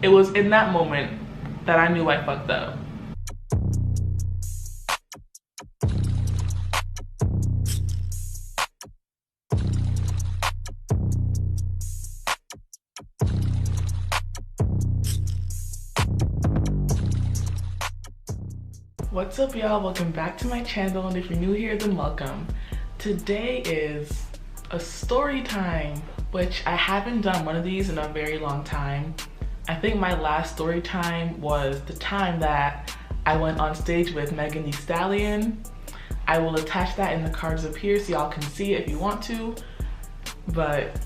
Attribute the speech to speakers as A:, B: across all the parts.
A: It was in that moment that I knew I fucked up. What's up, y'all? Welcome back to my channel, and if you're new here, then welcome. Today is a story time, which I haven't done one of these in a very long time. I think my last story time was the time that I went on stage with Megan Thee Stallion. I will attach that in the cards up here so y'all can see it if you want to. But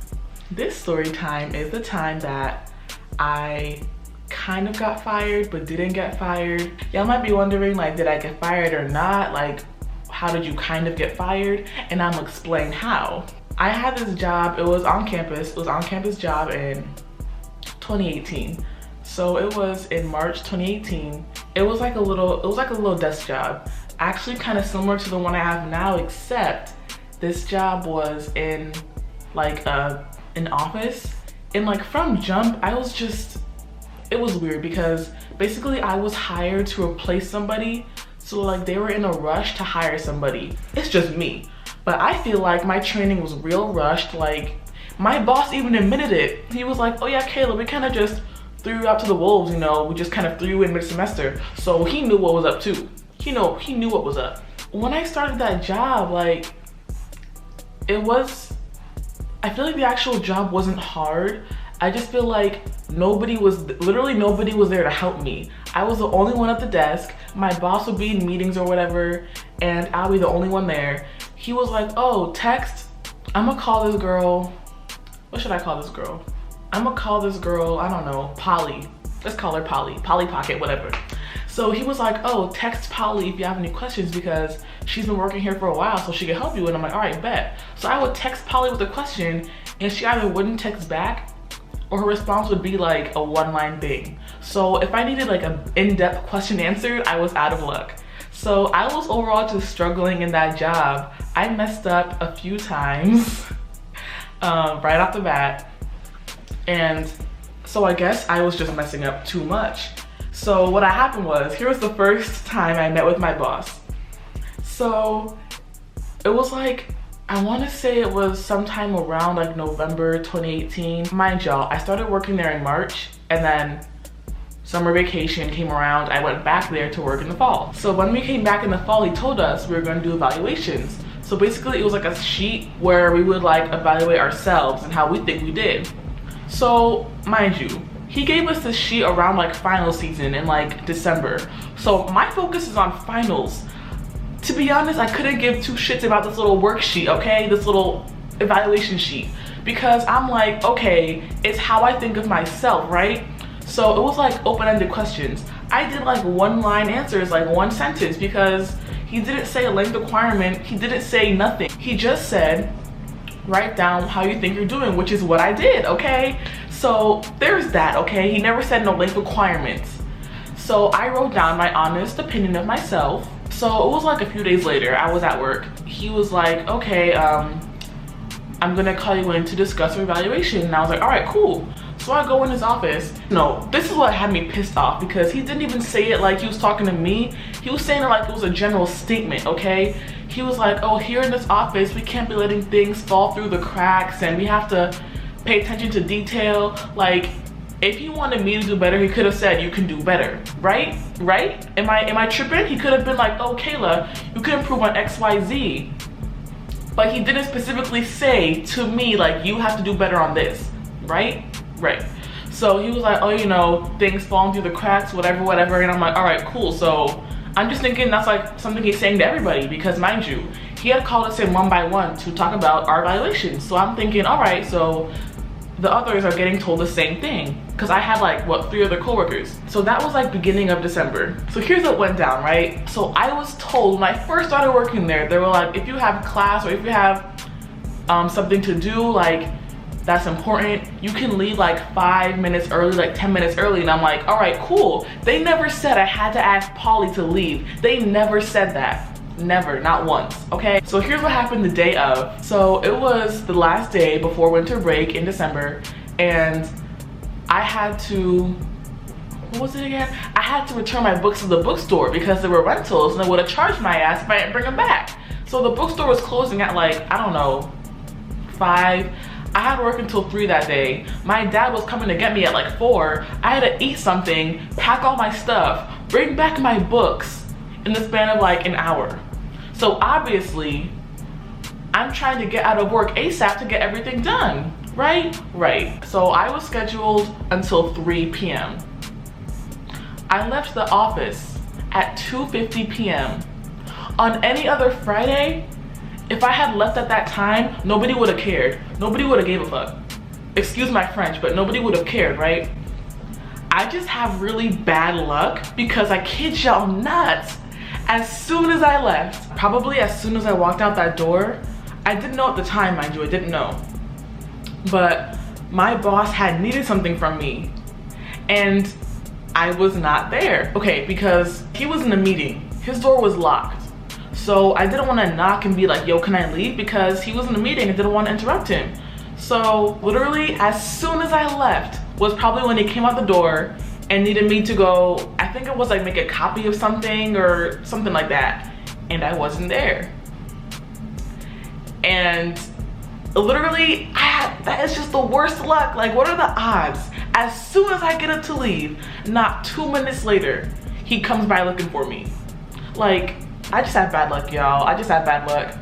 A: this story time is the time that I kind of got fired but didn't get fired. Y'all might be wondering, like, did I get fired or not? Like, how did you kind of get fired? And I'm gonna explain how. I had this job, it was on campus, job in 2018. So it was in March 2018. It was like a little desk job. Actually kind of similar to the one I have now, except this job was in like an office. And like from jump, it was weird because basically I was hired to replace somebody. So like they were in a rush to hire somebody. It's just me. But I feel like my training was real rushed. Like my boss even admitted it. He was like, oh yeah, Kayla, we kind of just threw you out to the wolves, you know, we just kind of threw you in mid-semester. So he knew what was up too. He knew what was up. When I started that job, like I feel like the actual job wasn't hard. I just feel like literally nobody was there to help me. I was the only one at the desk. My boss would be in meetings or whatever, and I'll be the only one there. He was like, oh, text, I'm gonna call this girl. What should I call this girl? I'm gonna call this girl, I don't know, Polly. Let's call her Polly, Polly Pocket, whatever. So he was like, oh, text Polly if you have any questions because she's been working here for a while so she can help you. And I'm like, all right, bet. So I would text Polly with a question and she either wouldn't text back or her response would be like a one-line thing. So if I needed like an in-depth question answered, I was out of luck. So I was overall just struggling in that job. I messed up a few times right off the bat. And so I guess I was just messing up too much. So what happened was, here was the first time I met with my boss. So it was like, I want to say it was sometime around like November 2018. Mind y'all, I started working there in March and then summer vacation came around. I went back there to work in the fall. So when we came back in the fall, he told us we were going to do evaluations. So basically it was like a sheet where we would like evaluate ourselves and how we think we did. So mind you, he gave us this sheet around like final season in like December. So my focus is on finals. To be honest, I couldn't give two shits about this little worksheet, okay? This little evaluation sheet. Because I'm like, okay, it's how I think of myself, right? So it was like open-ended questions. I did like one-line answers, like one sentence, because he didn't say a length requirement. He didn't say nothing. He just said, write down how you think you're doing, which is what I did, okay? So there's that, okay? He never said no length requirements. So I wrote down my honest opinion of myself. So it was like a few days later, I was at work. He was like, okay, I'm gonna call you in to discuss your evaluation. And I was like, all right, cool. So I go in his office. No, this is what had me pissed off because he didn't even say it like he was talking to me. He was saying it like it was a general statement, okay? He was like, oh, here in this office, we can't be letting things fall through the cracks and we have to pay attention to detail. Like, if he wanted me to do better, he could have said, you can do better, right? Right? Am I tripping? He could have been like, oh, Kayla, you can improve on X, Y, Z. But he didn't specifically say to me, like, you have to do better on this, right? Right. So he was like, oh, you know, things falling through the cracks, whatever, whatever. And I'm like, all right, cool. So I'm just thinking that's like something he's saying to everybody because mind you, he had called us in one by one to talk about our evaluations. So I'm thinking, all right, so the others are getting told the same thing because I had like, what, 3 other coworkers. So that was like beginning of December. So here's what went down, right? So I was told when I first started working there, they were like, if you have class or if you have something to do, like that's important, you can leave like 5 minutes early, like 10 minutes early. And I'm like, all right, cool. They never said I had to ask Polly to leave. They never said that. Never, not once, okay? So here's what happened the day of. So it was the last day before winter break in December, and I had to what was it again? I had to return my books to the bookstore because they were rentals and they would have charged my ass if I didn't bring them back. So the bookstore was closing at like, I don't know, 5. I had to work until 3 that day. My dad was coming to get me at like 4. I had to eat something, pack all my stuff, bring back my books in the span of like an hour. So obviously, I'm trying to get out of work ASAP to get everything done, right? Right. So I was scheduled until 3 p.m. I left the office at 2:50 p.m. On any other Friday, if I had left at that time, nobody would have cared. Nobody would have gave a fuck. Excuse my French, but nobody would have cared, right? I just have really bad luck because I kid y'all not. As soon as I left, probably as soon as I walked out that door, I didn't know at the time, mind you, I didn't know. But my boss had needed something from me and I was not there. Okay, because he was in a meeting. His door was locked. So I didn't want to knock and be like, yo, can I leave? Because he was in a meeting and didn't want to interrupt him. So literally as soon as I left was probably when he came out the door and needed me to go, I think it was like make a copy of something or something like that. And I wasn't there. And literally, that is just the worst luck. Like, what are the odds? As soon as I get up to leave, not 2 minutes later, he comes by looking for me. Like, I just have bad luck, y'all. I just have bad luck.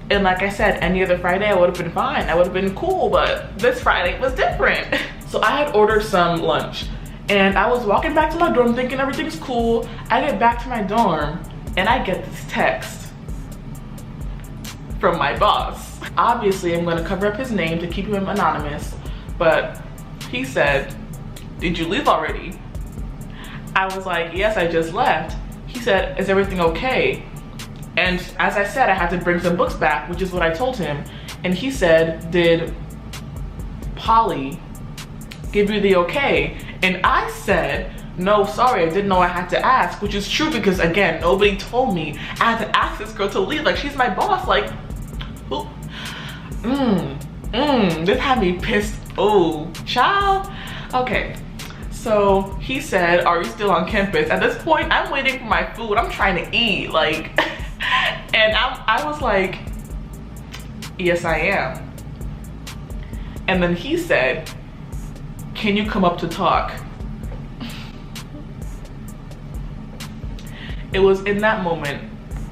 A: And like I said, any other Friday, I would have been fine. I would have been cool, but this Friday was different. So I had ordered some lunch and I was walking back to my dorm thinking everything's cool. I get back to my dorm and I get this text from my boss. Obviously, I'm gonna cover up his name to keep him anonymous, but he said, "Did you leave already?" I was like, "Yes, I just left." He said, "Is everything okay?" And as I said, I had to bring some books back, which is what I told him. And he said, "Did Polly give you the okay?" And I said, "No, sorry, I didn't know I had to ask," which is true because again, nobody told me I had to ask this girl to leave. Like, she's my boss, like, who? This had me pissed. Oh, child. Okay, so he said, "Are you still on campus?" At this point, I'm waiting for my food. I'm trying to eat, like, and I was like, "Yes, I am." And then he said, "Can you come up to talk?" It was in that moment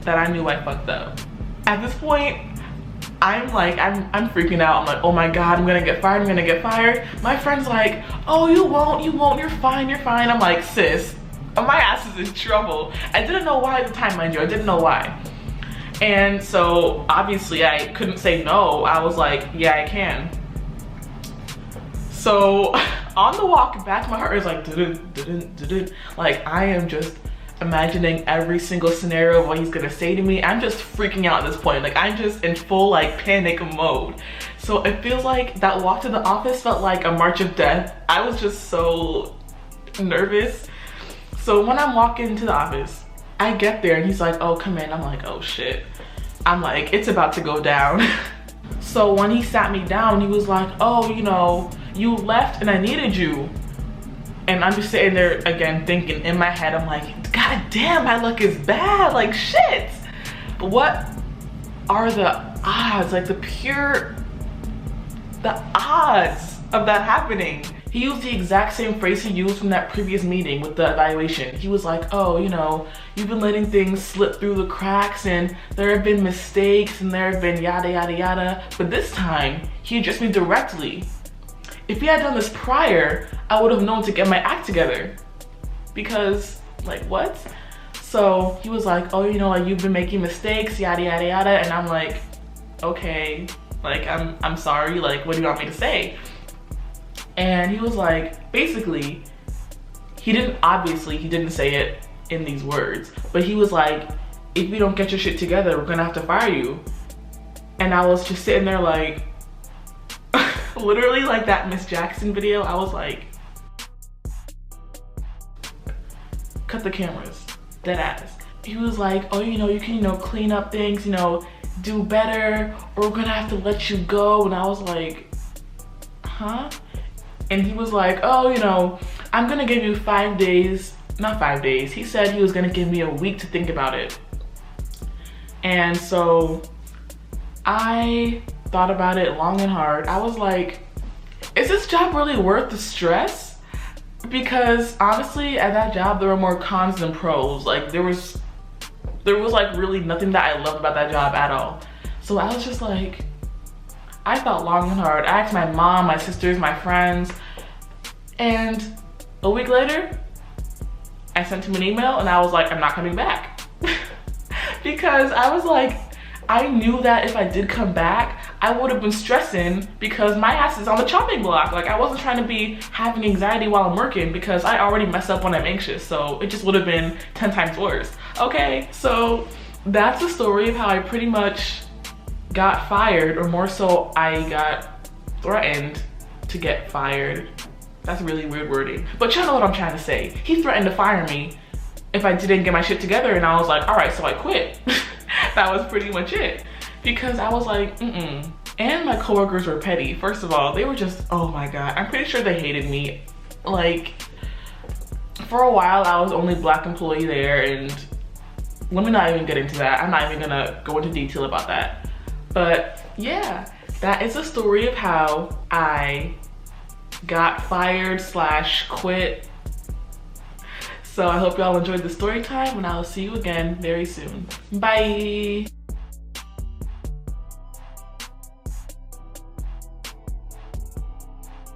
A: that I knew I fucked up. At this point, I'm freaking out. I'm like, oh my God, I'm gonna get fired, I'm gonna get fired. My friend's like, "Oh, you won't, you're fine, you're fine." I'm like, sis, my ass is in trouble. I didn't know why at the time, mind you, I didn't know why. And so obviously I couldn't say no. I was like, yeah, I can. So on the walk back, my heart is like, like I am just imagining every single scenario of what he's gonna say to me. I'm just freaking out at this point. Like, I'm just in full like panic mode. So it feels like that walk to the office felt like a march of death. I was just so nervous. So when I'm walking to the office, I get there and he's like, "Oh, come in." I'm like, oh shit. I'm like, it's about to go down. So when he sat me down, he was like, "Oh, you know, you left and I needed you." And I'm just sitting there again thinking in my head, I'm like, God damn, my luck is bad, like shit. But what are the odds, like the odds of that happening? He used the exact same phrase he used from that previous meeting with the evaluation. He was like, "Oh, you know, you've been letting things slip through the cracks and there have been mistakes and there have been yada, yada, yada." But this time, he addressed me directly. If he had done this prior, I would have known to get my act together. Because, like, what? So he was like, "Oh, you know, like you've been making mistakes, yada, yada, yada." And I'm like, okay, like I'm sorry, like what do you want me to say? And he was like, basically, he didn't say it in these words, but he was like, "If you don't get your shit together, we're gonna have to fire you." And I was just sitting there like, literally like that Miss Jackson video. I was like, cut the cameras, dead ass. He was like, "Oh, you know, you can, you know, clean up things, you know, do better, or we're gonna have to let you go." And I was like, huh? And he was like, "Oh, you know, I'm gonna give you 5 days, not 5 days. He said he was gonna give me a week to think about it. And so I thought about it long and hard. I was like, is this job really worth the stress? Because honestly, at that job, there were more cons than pros. Like there was like really nothing that I loved about that job at all. So I was just like, I thought long and hard. I asked my mom, my sisters, my friends, and a week later, I sent him an email and I was like, I'm not coming back. Because I was like, I knew that if I did come back, I would have been stressing because my ass is on the chopping block. Like I wasn't trying to be having anxiety while I'm working because I already mess up when I'm anxious. So it just would have been 10 times worse. Okay, so that's the story of how I pretty much got fired, or more so I got threatened to get fired. That's really weird wording, but y'all know what I'm trying to say. He threatened to fire me if I didn't get my shit together, and I was like, all right, so I quit. That was pretty much it, because I was like, And my coworkers were petty. First of all, they were just, oh my God, I'm pretty sure they hated me. Like, for a while, I was the only Black employee there, and let me not even get into that. I'm not even gonna go into detail about that. But yeah, that is a story of how I got fired / quit. So I hope y'all enjoyed the story time, and I'll see you again very soon. Bye.